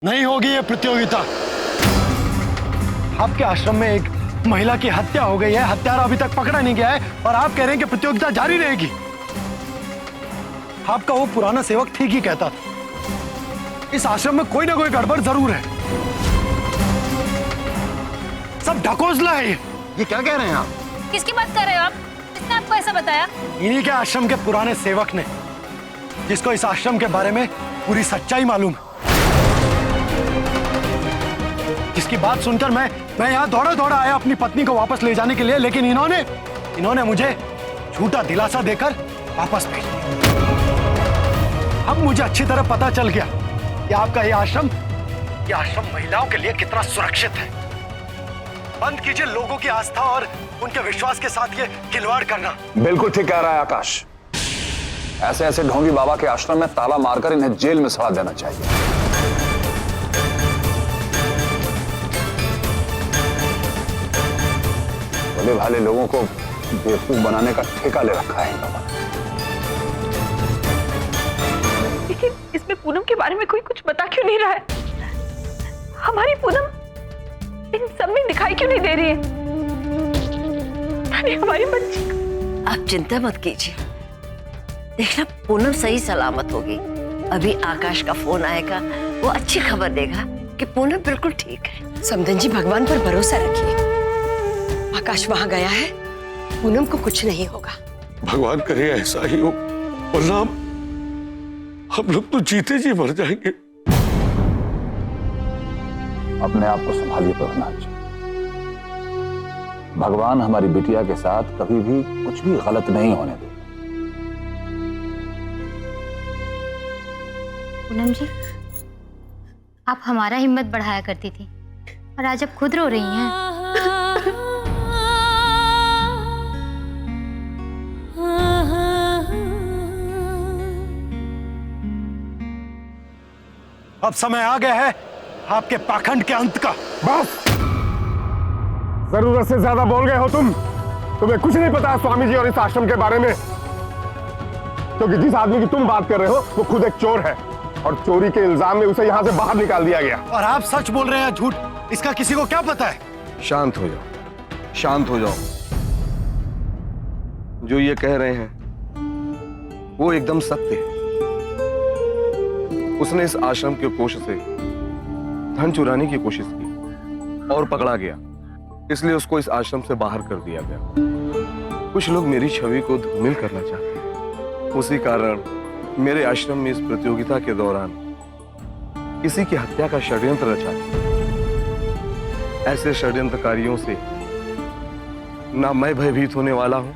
नहीं होगी ये प्रतियोगिता। आपके आश्रम में एक महिला की हत्या हो गई है, हत्यारा अभी तक पकड़ा नहीं गया है और आप कह रहे हैं कि प्रतियोगिता जारी रहेगी। आपका वो पुराना सेवक ठीक ही कहता था, इस आश्रम में कोई ना कोई गड़बड़ जरूर है। सब ढकोसला है ये क्या कह रहे हैं आप? किसकी बात कर रहे हो आप? किसने आपको ऐसा बताया? इन्हीं के आश्रम के पुराने सेवक ने, जिसको इस आश्रम के बारे में पूरी सच्चाई मालूम है, जिसकी बात सुनकर मैं यहाँ दौड़ा दौड़ा आया अपनी पत्नी को वापस ले जाने के लिए, लेकिन इन्होंने मुझे झूठा दिलासा देकर वापस भेज दिया। अब मुझे अच्छी तरह पता चल गया कि आपका ये आश्रम महिलाओं के लिए कितना सुरक्षित है। बंद कीजिए लोगों की आस्था और उनके विश्वास के साथ ये खिलवाड़ करना। बिल्कुल ठीक कह रहा है आकाश। ऐसे ऐसे ढोंगी बाबा के आश्रम में ताला मारकर इन्हें जेल में सड़ा देना चाहिए। भले भाले लोगों को बेवकूफ बनाने का ठेका ले रखा है इन लोगों ने। लेकिन इसमें पूनम के बारे में कोई कुछ बता क्यों नहीं रहा है? हमारी पूनम इन सब में दिखाई क्यों नहीं दे रही है? अरे हमारी बच्ची। आप चिंता मत कीजिए, देखना पूनम सही सलामत होगी। अभी आकाश का फोन आएगा, वो अच्छी खबर देगा कि पूनम बिल्कुल ठीक है। समधन जी, भगवान पर भरोसा रखिए। आकाश वहां गया है, पूनम को कुछ नहीं होगा। भगवान करे ऐसा ही हो, वरना हम लोग तो जीते जी मर जाएंगे। अपने आप को संभालिए प्रभुनाथ जी। भगवान हमारी बिटिया के साथ कभी भी कुछ भी गलत नहीं होने दे। पूनम जी, आप हमारा हिम्मत बढ़ाया करती थी और आज आप खुद रो रही हैं। अब समय आ गया है आपके पाखंड के अंत का। बस, जरूरत से ज्यादा बोल गए हो तुम। तुम्हें कुछ नहीं पता स्वामी जी और इस आश्रम के बारे में, क्योंकि जिस आदमी की तुम बात कर रहे हो वो खुद एक चोर है और चोरी के इल्जाम में उसे यहां से बाहर निकाल दिया गया। और आप सच बोल रहे हैं झूठ, इसका किसी को क्या पता है? शांत हो जाओ, शांत हो जाओ। जो ये कह रहे हैं वो एकदम सत्य है। उसने इस आश्रम के कोष से धन चुराने की कोशिश की और पकड़ा गया, इसलिए उसको इस आश्रम से बाहर कर दिया गया। कुछ लोग मेरी छवि को धूमिल करना चाहते हैं, उसी कारण मेरे आश्रम में इस प्रतियोगिता के दौरान किसी की हत्या का षड्यंत्र रचा गया। ऐसे षड्यंत्रकारियों से ना मैं भयभीत होने वाला हूं,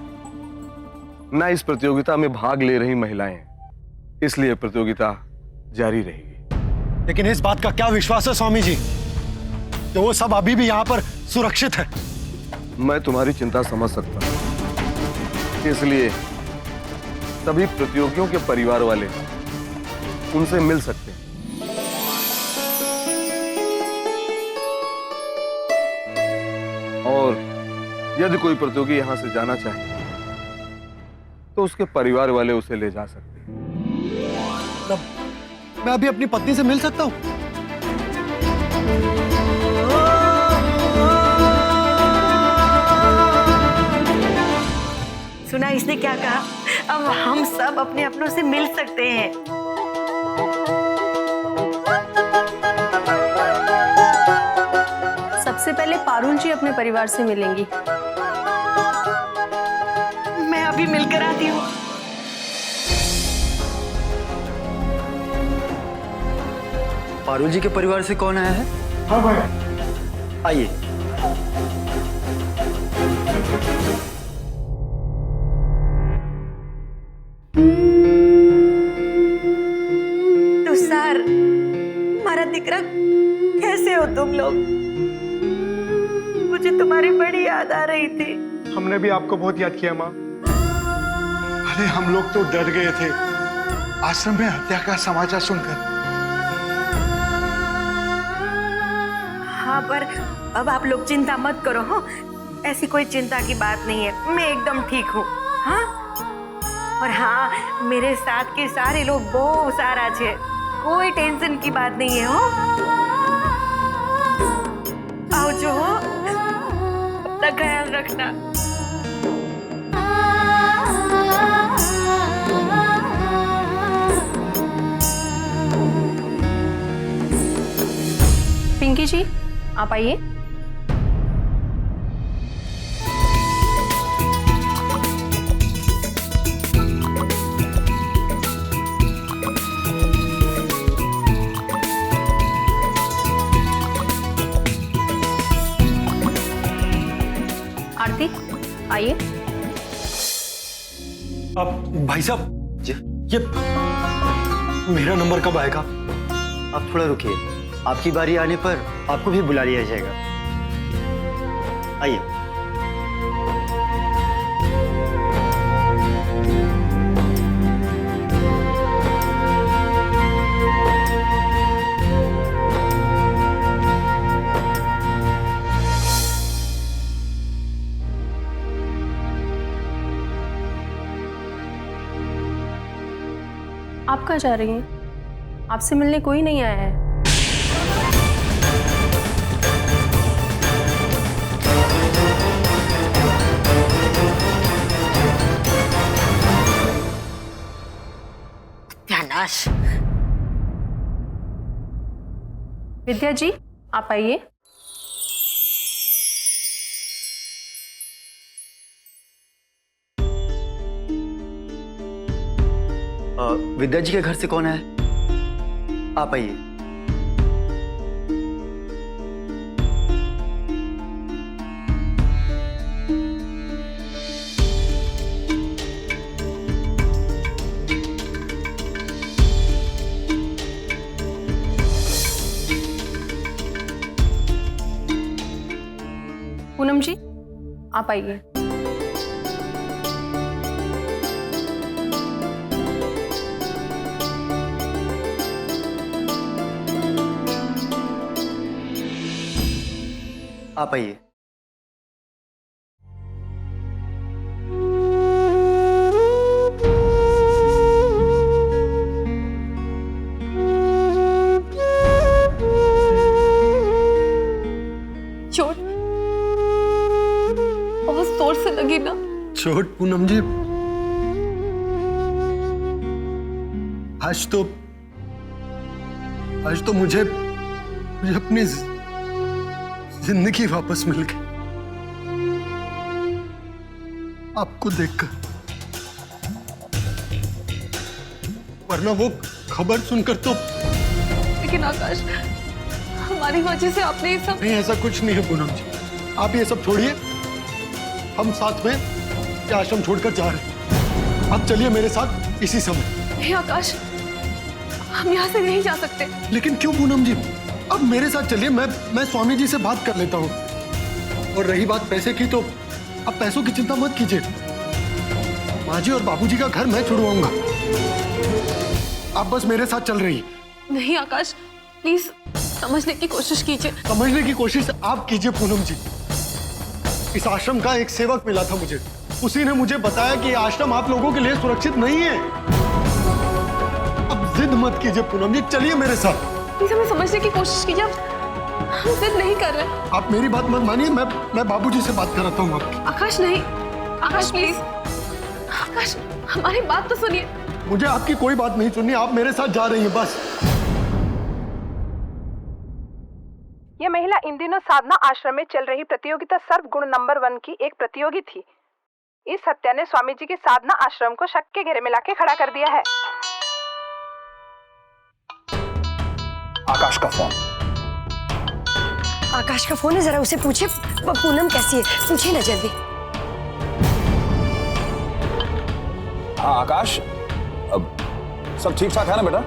ना इस प्रतियोगिता में भाग ले रही महिलाएं, इसलिए प्रतियोगिता जारी रहेगी। लेकिन इस बात का क्या विश्वास है स्वामी जी कि वो सब अभी भी यहाँ पर सुरक्षित है? मैं तुम्हारी चिंता समझ सकता हूं, इसलिए सभी प्रतियोगियों के परिवार वाले उनसे मिल सकते हैं। और यदि कोई प्रतियोगी यहां से जाना चाहे तो उसके परिवार वाले उसे ले जा सकते हैं। मैं अभी अपनी पत्नी से मिल सकता हूँ? सुना इसने क्या कहा? अब हम सब अपने अपनों से मिल सकते हैं। सबसे पहले पारुल जी अपने परिवार से मिलेंगी। मैं अभी मिलकर आती हूँ। पारुल जी के परिवार से कौन आया है? हाँ भाई, आइए। तुषार, हमारा दिकरा, कैसे हो तुम लोग? मुझे तुम्हारी बड़ी याद आ रही थी। हमने भी आपको बहुत याद किया माँ। अरे हम लोग तो डर गए थे आश्रम में हत्या का समाचार सुनकर। हाँ, पर अब आप लोग चिंता मत करो। हाँ, ऐसी कोई चिंता की बात नहीं है, मैं एकदम ठीक हूँ। हाँ, और हाँ, मेरे साथ के सारे लोग बहुत सारा छे, कोई टेंशन की बात नहीं है। हो आओ जो हो, अपना ख्याल रखना। पिंकी जी, आप आइए। आरती, आइए। अब भाई साहब जी ये मेरा नंबर कब आएगा? आप थोड़ा रुकिए, आपकी बारी आने पर आपको भी बुला लिया जाएगा। आइए। आप कहाँ जा रही हैं? आपसे मिलने कोई नहीं आया है। नाश। विद्या जी, आप आइए। विद्या जी के घर से कौन है? आप आइए। पूनम जी, आप आइए। आप आइए। चोट बहुत जोर से लगी ना? चोट पूनम जी, आज तो मुझे अपनी जिंदगी वापस मिल गई आपको देखकर। वरना वो खबर सुनकर तो। लेकिन आकाश, हमारी वजह से आपने ये सब। नहीं, ऐसा कुछ नहीं है पूनम जी, आप ये सब छोड़िए। हम साथ में ये आश्रम छोड़कर जा रहे हैं। आप चलिए मेरे साथ इसी समय। नहीं आकाश, हम यहाँ से नहीं जा सकते। लेकिन क्यों पूनम जी? अब मेरे साथ चलिए, मैं स्वामी जी से बात कर लेता हूँ। और रही बात पैसे की, तो अब पैसों की चिंता मत कीजिए। माँ जी और बाबूजी का घर मैं छुड़वाऊंगा। आप बस मेरे साथ चल रही। नहीं आकाश, प्लीज समझने की कोशिश कीजिए। समझने की कोशिश आप कीजिए पूनम जी। इस आश्रम का एक सेवक मिला था मुझे, उसी ने मुझे बताया कि ये आश्रम आप लोगों के लिए सुरक्षित नहीं है। अब जिद मत कीजिए पूनम जी, चलिए मेरे साथ। प्लीज हमें समझने की कोशिश कीजिए। हम जिद नहीं कर रहे। आप मेरी बात मत मानिए, मैं बाबूजी से बात कराता हूँ आपकी। आकाश नहीं, आकाश प्लीज, आकाश हमारी बात तो सुनिए। मुझे आपकी कोई बात नहीं सुननी, आप मेरे साथ जा रही हैं बस। यह महिला इन दिनों साधना आश्रम में चल रही प्रतियोगिता सर्व गुण नंबर 1 की एक प्रतियोगी थी। इस हत्या ने स्वामी जी के साधना आश्रम को शक के घेरे में लाके खड़ा कर दिया है। आकाश का फोन। आकाश का फोन है, जरा उसे पूछे पूनम कैसी है, पूछे ना जल्दी। हाँ आकाश, अब सब ठीक ठाक है ना बेटा?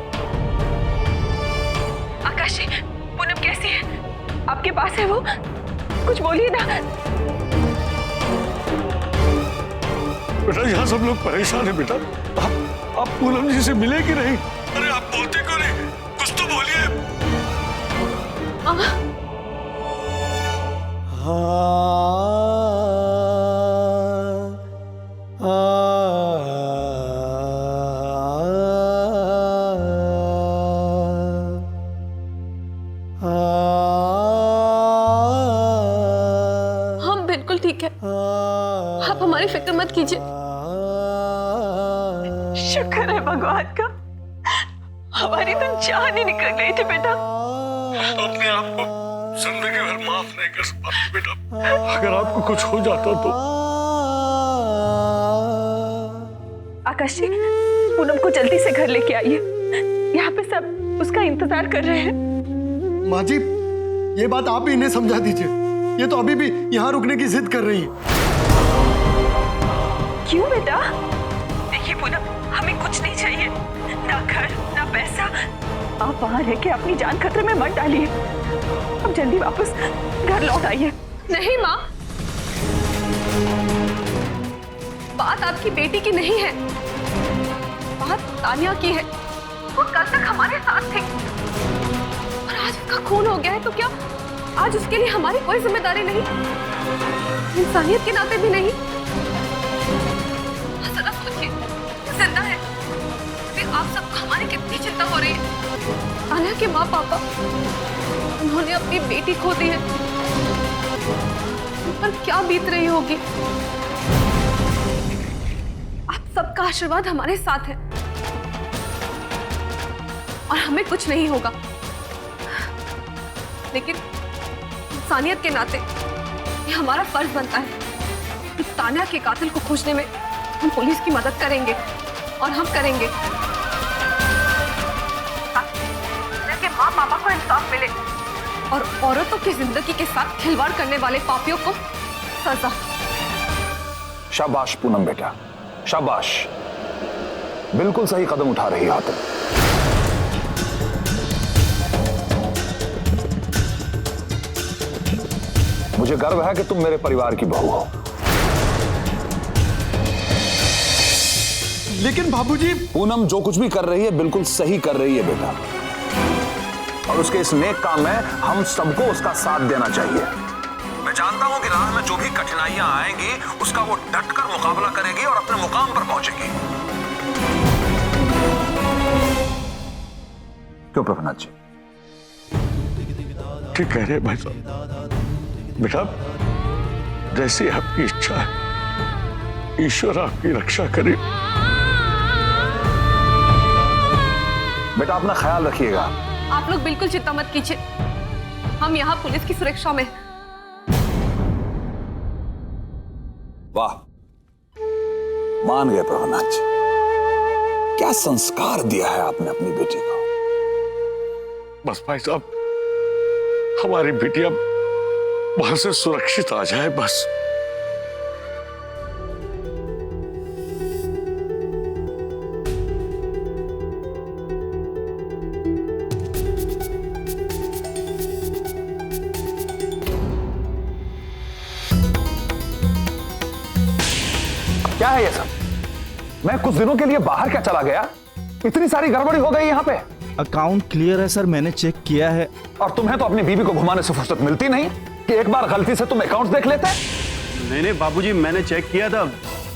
आकाश, पूनम कैसी है? आपके पास है वो? कुछ बोलिए ना। बेटा यहाँ सब लोग परेशान है बेटा। आप पूनम जी से मिले कि नहीं? अरे आप बोलते क्यों नहीं? कुछ तो बोलिए। हम बिल्कुल ठीक है, आप हमारी फिक्र मत कीजिए। शुक्र है भगवान का, हमारी तो जान ही निकल गई थी बेटा। अपने आप को जिंदगी भर माफ नहीं कर सकती बेटा। अगर आपको कुछ हो जाता तो। आकाश जी, पूनम को जल्दी से घर लेके आइए, यहाँ पे सब उसका इंतजार कर रहे हैं। माँ जी, ये बात आप ही इन्हें समझा दीजिए, ये तो अभी भी यहाँ रुकने की जिद कर रही है। क्यों बेटा? देखिए पूनम, हमें कुछ नहीं चाहिए, ना घर ना पैसा। आप वहाँ रह के अपनी जान खतरे में मत डालिए। अब जल्दी वापस घर लौट आइए। नहीं माँ, बात आपकी बेटी की नहीं है, बात तानिया की है। वो कल तक हमारे साथ थी और आज उसका खून हो गया है, तो क्या आज उसके लिए हमारी कोई जिम्मेदारी नहीं, इंसानियत के नाते भी नहीं? जरा सोचिए, जिंदा है फिर आप सबको हमारी कितनी चिंता हो रही है। तानिया के माँ पापा, उन्होंने अपनी बेटी खो दी है, उन पर क्या बीत रही होगी। आप सबका आशीर्वाद हमारे साथ है और हमें कुछ नहीं होगा, लेकिन इंसानियत के नाते ये हमारा फर्ज बनता है कि तानिया के कातिल को खोजने में हम पुलिस की मदद करेंगे और हम करेंगे ताकि माँ पापा को इंसाफ मिले और औरतों की जिंदगी के साथ खिलवाड़ करने वाले पापियों को सजा। शाबाश पूनम बेटा, शाबाश। बिल्कुल सही कदम उठा रही हो तुम। मुझे गर्व है कि तुम मेरे परिवार की बहू हो। लेकिन बाबूजी, पूनम जो कुछ भी कर रही है बिल्कुल सही कर रही है बेटा, और उसके इस नेक काम में हम सबको उसका साथ देना चाहिए। मैं जानता हूं कि राह में जो भी कठिनाइयां आएंगी उसका वो डटकर मुकाबला करेगी और अपने मुकाम पर पहुंचेगी। क्यों प्रभुनाथ जी? ठीक कह रहे हैं भाई साहब। बेटा, जैसी आपकी इच्छा है, ईश्वर आपकी रक्षा करे। बेटा अपना ख्याल रखिएगा। आप लोग बिल्कुल चिंता मत कीजिए, हम यहाँ पुलिस की सुरक्षा में। वाह, मान गए प्रभुनाथ जी। क्या संस्कार दिया है आपने अपनी बेटी को। बस भाई साहब, हमारी बेटी अब वहां से सुरक्षित आ जाए बस। क्या है ये सब? मैं कुछ दिनों के लिए बाहर क्या चला गया, इतनी सारी गड़बड़ी हो गई यहाँ पे। अकाउंट क्लियर है सर, मैंने चेक किया है। और तुम्हें तो अपनी बीवी को घुमाने से फुर्सत मिलती नहीं कि एक बार गलती से तुम अकाउंट देख लेते। नहीं बाबूजी, मैंने चेक किया था,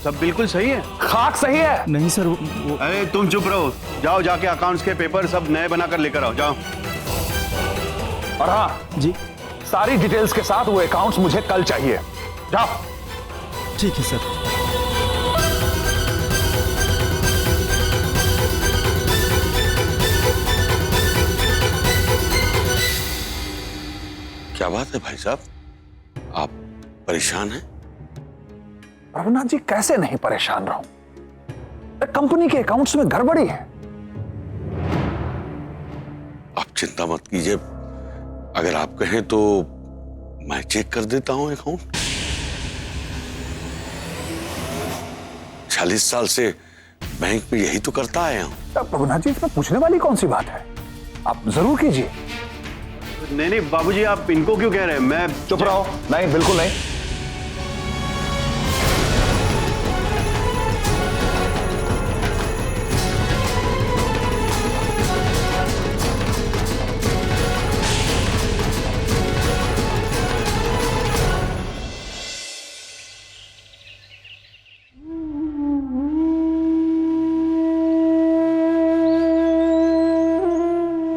सब बिल्कुल सही है। खाक सही है? नहीं सर अरे तुम चुप रहो, जाओ जाके अकाउंट्स के पेपर सब नए बनाकर लेकर आओ, जाओ। और हाँ जी, सारी डिटेल्स के साथ वो अकाउंट्स मुझे कल चाहिए। जाओ। ठीक है सर। क्या बात है भाई साहब, आप परेशान हैं? प्रभुनाथ जी, कैसे नहीं परेशान रहूं? कंपनी के अकाउंट्स में गड़बड़ी है। आप चिंता मत कीजिए, अगर आप कहें तो मैं चेक कर देता हूं अकाउंट। 40 साल से बैंक में यही तो करता आया हूं। प्रभुनाथ जी, इसमें पूछने वाली कौन सी बात है, आप जरूर कीजिए। नहीं बाबूजी, आप इनको क्यों कह रहे हैं? मैं चुप रहो। नहीं, बिल्कुल नहीं।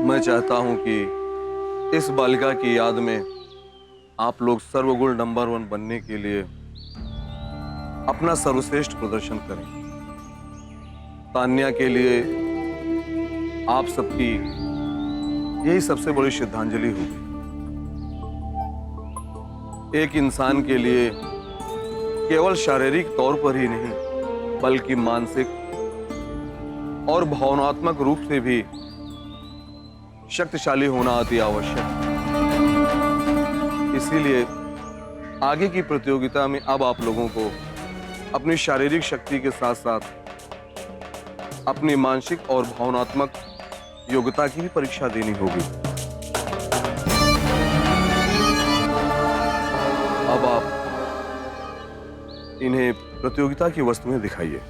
मैं चाहता हूं कि इस बालिका की याद में आप लोग सर्वगुण नंबर 1 बनने के लिए अपना सर्वश्रेष्ठ प्रदर्शन करें। तान्या के लिए आप सबकी यही सबसे बड़ी श्रद्धांजलि होगी। एक इंसान के लिए केवल शारीरिक तौर पर ही नहीं बल्कि मानसिक और भावनात्मक रूप से भी शक्तिशाली होना अति आवश्यक है। इसीलिए आगे की प्रतियोगिता में अब आप लोगों को अपनी शारीरिक शक्ति के साथ साथ अपनी मानसिक और भावनात्मक योग्यता की भी परीक्षा देनी होगी। अब आप इन्हें प्रतियोगिता की वस्तुएं दिखाइए।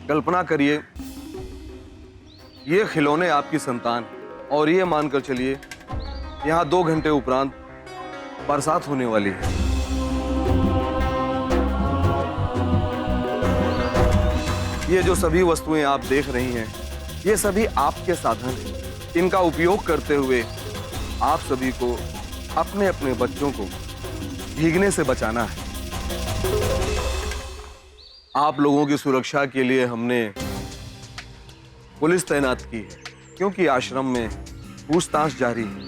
कल्पना करिए ये खिलौने आपकी संतान और ये मानकर चलिए यहां 2 घंटे उपरांत बरसात होने वाली है। ये जो सभी वस्तुएं आप देख रही हैं ये सभी आपके साधन हैं। इनका उपयोग करते हुए आप सभी को अपने अपने बच्चों को भीगने से बचाना है। आप लोगों की सुरक्षा के लिए हमने पुलिस तैनात की है क्योंकि आश्रम में पूछताछ जारी है।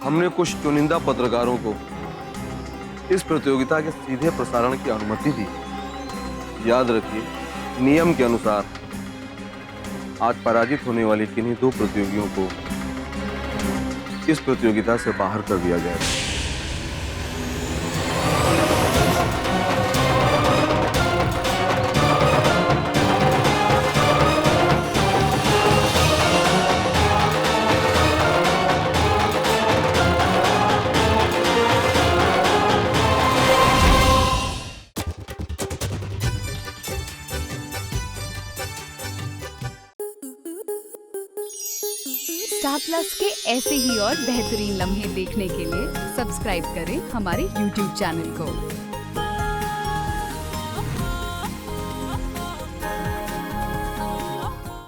हमने कुछ चुनिंदा पत्रकारों को इस प्रतियोगिता के सीधे प्रसारण की अनुमति दी। याद रखिए, नियम के अनुसार आज पराजित होने वाली किन्हीं 2 प्रतियोगियों को इस प्रतियोगिता से बाहर कर दिया जाएगा। स्टार प्लस के ऐसे ही और बेहतरीन लम्हे देखने के लिए सब्सक्राइब करें हमारे YouTube चैनल को।